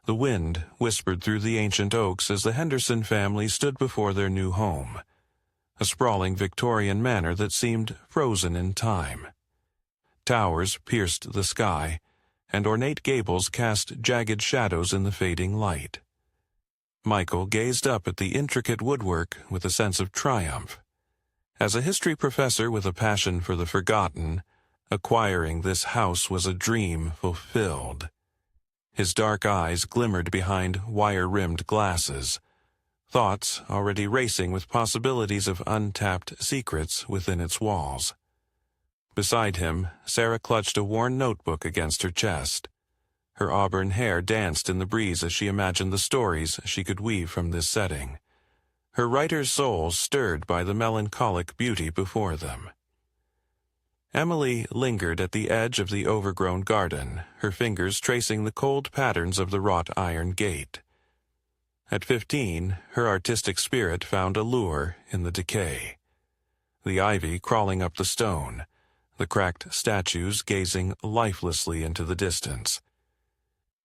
The wind whispered through the ancient oaks as the Henderson family stood before their new home, a sprawling Victorian manor that seemed frozen in time. Towers pierced the sky, and ornate gables cast jagged shadows in the fading light. Michael gazed up at the intricate woodwork with a sense of triumph. As a history professor with a passion for the forgotten, acquiring this house was a dream fulfilled. His dark eyes glimmered behind wire-rimmed glasses, thoughts already racing with possibilities of untapped secrets within its walls. Beside him, Sarah clutched a worn notebook against her chest. Her auburn hair danced in the breeze as she imagined the stories she could weave from this setting, her writer's soul stirred by the melancholic beauty before them. Emily lingered at the edge of the overgrown garden, her fingers tracing the cold patterns of the wrought iron gate. At 15, her artistic spirit found allure in the decay. The ivy crawling up the stone, the cracked statues gazing lifelessly into the distance.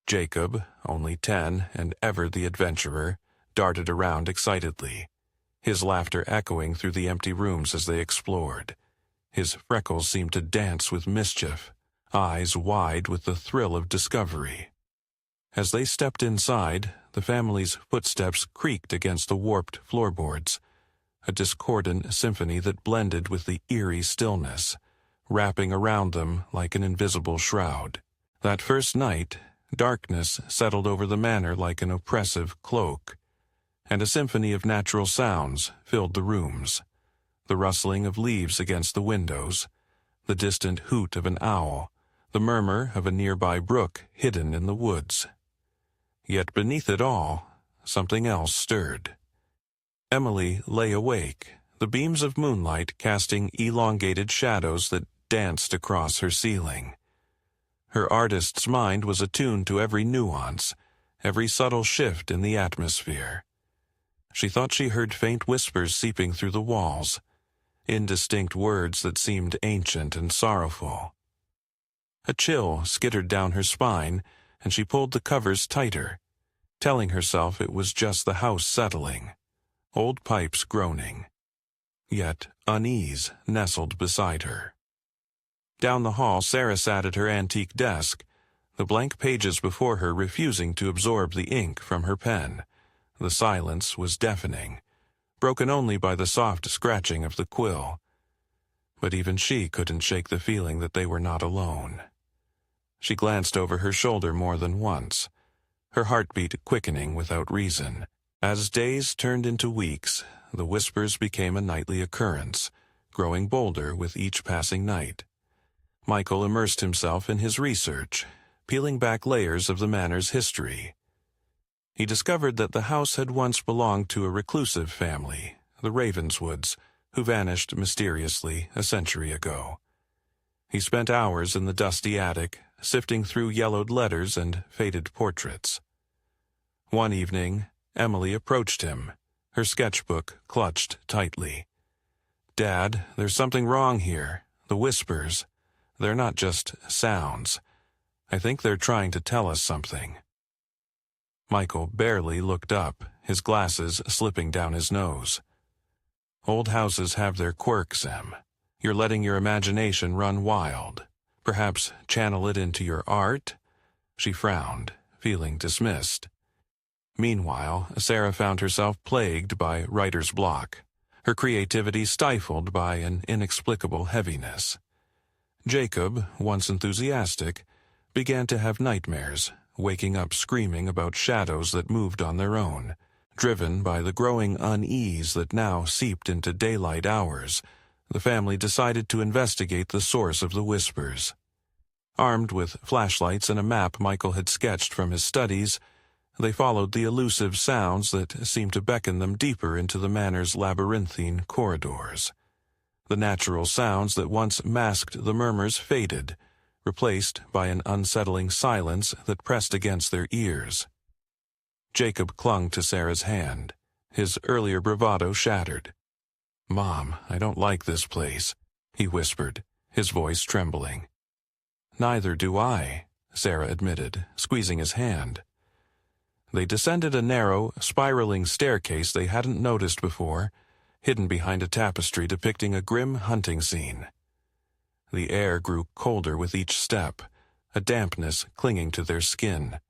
Jacob, only 10 and ever the adventurer, darted around excitedly, his laughter echoing through the empty rooms as they explored. His freckles seemed to dance with mischief, eyes wide with the thrill of discovery. As they stepped inside, the family's footsteps creaked against the warped floorboards, a discordant symphony that blended with the eerie stillness, wrapping around them like an invisible shroud. That first night, darkness settled over the manor like an oppressive cloak, and a symphony of natural sounds filled the rooms. The rustling of leaves against the windows, the distant hoot of an owl, the murmur of a nearby brook hidden in the woods. Yet beneath it all, something else stirred. Emily lay awake, the beams of moonlight casting elongated shadows that danced across her ceiling. Her artist's mind was attuned to every nuance, every subtle shift in the atmosphere. She thought she heard faint whispers seeping through the walls, indistinct words that seemed ancient and sorrowful. A chill skittered down her spine, and she pulled the covers tighter, telling herself it was just the house settling, old pipes groaning. Yet unease nestled beside her. Down the hall, Sarah sat at her antique desk, the blank pages before her refusing to absorb the ink from her pen. The silence was deafening, broken only by the soft scratching of the quill. But even she couldn't shake the feeling that they were not alone. She glanced over her shoulder more than once, her heartbeat quickening without reason. As days turned into weeks, the whispers became a nightly occurrence, growing bolder with each passing night. Michael immersed himself in his research, peeling back layers of the manor's history. He discovered that the house had once belonged to a reclusive family, the Ravenswoods, who vanished mysteriously a century ago. He spent hours in the dusty attic, sifting through yellowed letters and faded portraits. One evening, Emily approached him, her sketchbook clutched tightly. "Dad, there's something wrong here. The whispers. They're not just sounds. I think they're trying to tell us something." Michael barely looked up, his glasses slipping down his nose. "Old houses have their quirks, Em. You're letting your imagination run wild. Perhaps channel it into your art?" She frowned, feeling dismissed. Meanwhile, Sarah found herself plagued by writer's block, her creativity stifled by an inexplicable heaviness. Jacob, once enthusiastic, began to have nightmares, waking up screaming about shadows that moved on their own. Driven by the growing unease that now seeped into daylight hours, the family decided to investigate the source of the whispers. Armed with flashlights and a map Michael had sketched from his studies, they followed the elusive sounds that seemed to beckon them deeper into the manor's labyrinthine corridors. The natural sounds that once masked the murmurs faded, replaced by an unsettling silence that pressed against their ears. Jacob clung to Sarah's hand, his earlier bravado shattered. "Mom, I don't like this place," he whispered, his voice trembling. "Neither do I," Sarah admitted, squeezing his hand. They descended a narrow, spiraling staircase they hadn't noticed before, hidden behind a tapestry depicting a grim hunting scene. The air grew colder with each step, a dampness clinging to their skin.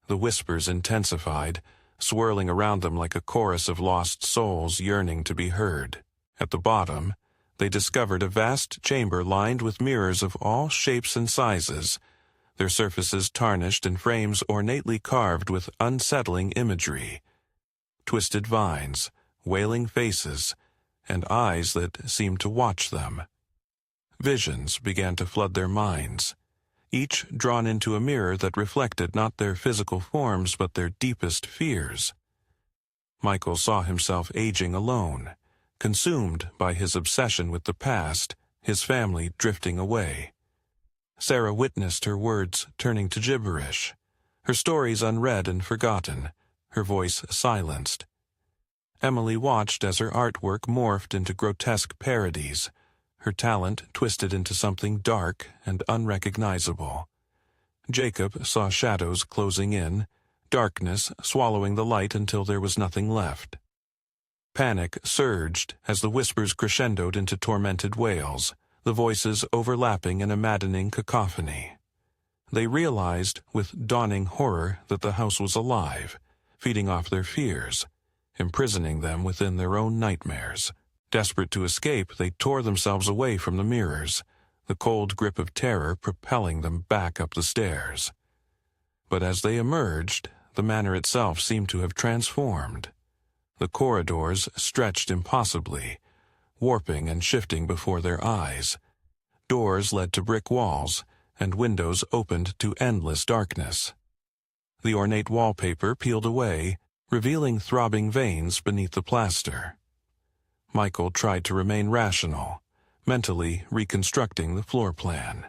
The whispers intensified, swirling around them like a chorus of lost souls yearning to be heard. At the bottom, they discovered a vast chamber lined with mirrors of all shapes and sizes, their surfaces tarnished and frames ornately carved with unsettling imagery. Twisted vines, wailing faces, and eyes that seemed to watch them. Visions began to flood their minds, each drawn into a mirror that reflected not their physical forms but their deepest fears. Michael saw himself aging alone, consumed by his obsession with the past, his family drifting away. Sarah witnessed her words turning to gibberish, her stories unread and forgotten, her voice silenced. Emily watched as her artwork morphed into grotesque parodies, her talent twisted into something dark and unrecognizable. Jacob saw shadows closing in, darkness swallowing the light until there was nothing left. Panic surged as the whispers crescendoed into tormented wails, the voices overlapping in a maddening cacophony. They realized with dawning horror that the house was alive, feeding off their fears, imprisoning them within their own nightmares. Desperate to escape, they tore themselves away from the mirrors, the cold grip of terror propelling them back up the stairs. But as they emerged, the manor itself seemed to have transformed. The corridors stretched impossibly, warping and shifting before their eyes. Doors led to brick walls, and windows opened to endless darkness. The ornate wallpaper peeled away, revealing throbbing veins beneath the plaster. Michael tried to remain rational, mentally reconstructing the floor plan.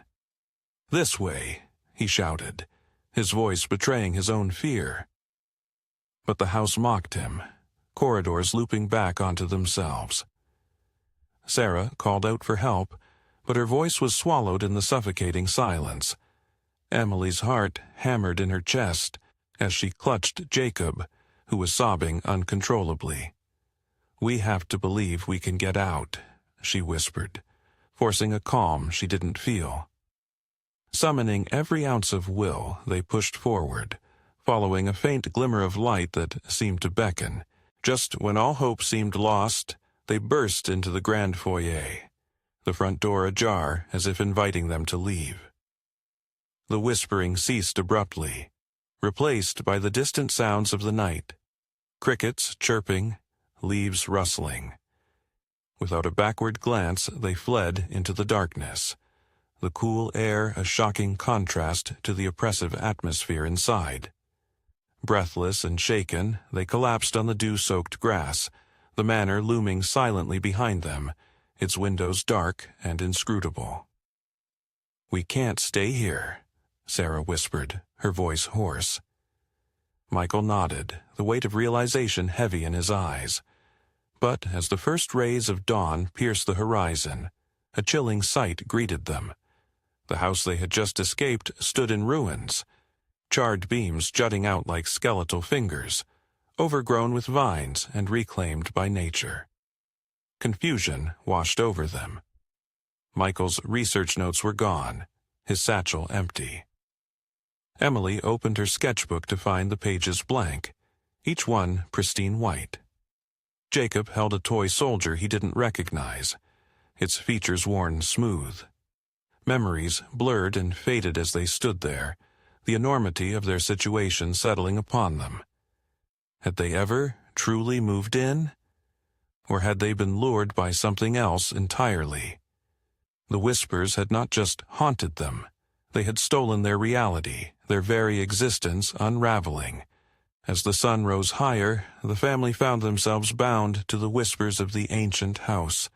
"This way," he shouted, his voice betraying his own fear. But the house mocked him, corridors looping back onto themselves. Sarah called out for help, but her voice was swallowed in the suffocating silence. Emily's heart hammered in her chest as she clutched Jacob, who was sobbing uncontrollably. "We have to believe we can get out," she whispered, forcing a calm she didn't feel. Summoning every ounce of will, they pushed forward, following a faint glimmer of light that seemed to beckon. Just when all hope seemed lost, they burst into the grand foyer, the front door ajar as if inviting them to leave. The whispering ceased abruptly, replaced by the distant sounds of the night, crickets chirping, leaves rustling. Without a backward glance, they fled into the darkness, the cool air a shocking contrast to the oppressive atmosphere inside. Breathless and shaken, they collapsed on the dew-soaked grass, the manor looming silently behind them, its windows dark and inscrutable. "We can't stay here," Sarah whispered, her voice hoarse. Michael nodded, the weight of realization heavy in his eyes. But as the first rays of dawn pierced the horizon, a chilling sight greeted them. The house they had just escaped stood in ruins, charred beams jutting out like skeletal fingers, overgrown with vines and reclaimed by nature. Confusion washed over them. Michael's research notes were gone, his satchel empty. Emily opened her sketchbook to find the pages blank, each one pristine white. Jacob held a toy soldier he didn't recognize, its features worn smooth. Memories blurred and faded as they stood there, the enormity of their situation settling upon them. Had they ever truly moved in? Or had they been lured by something else entirely? The whispers had not just haunted them, they had stolen their reality, their very existence unraveling. As the sun rose higher, the family found themselves bound to the whispers of the ancient house,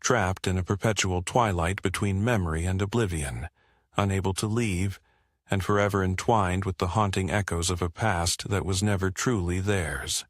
trapped in a perpetual twilight between memory and oblivion, unable to leave, and forever entwined with the haunting echoes of a past that was never truly theirs.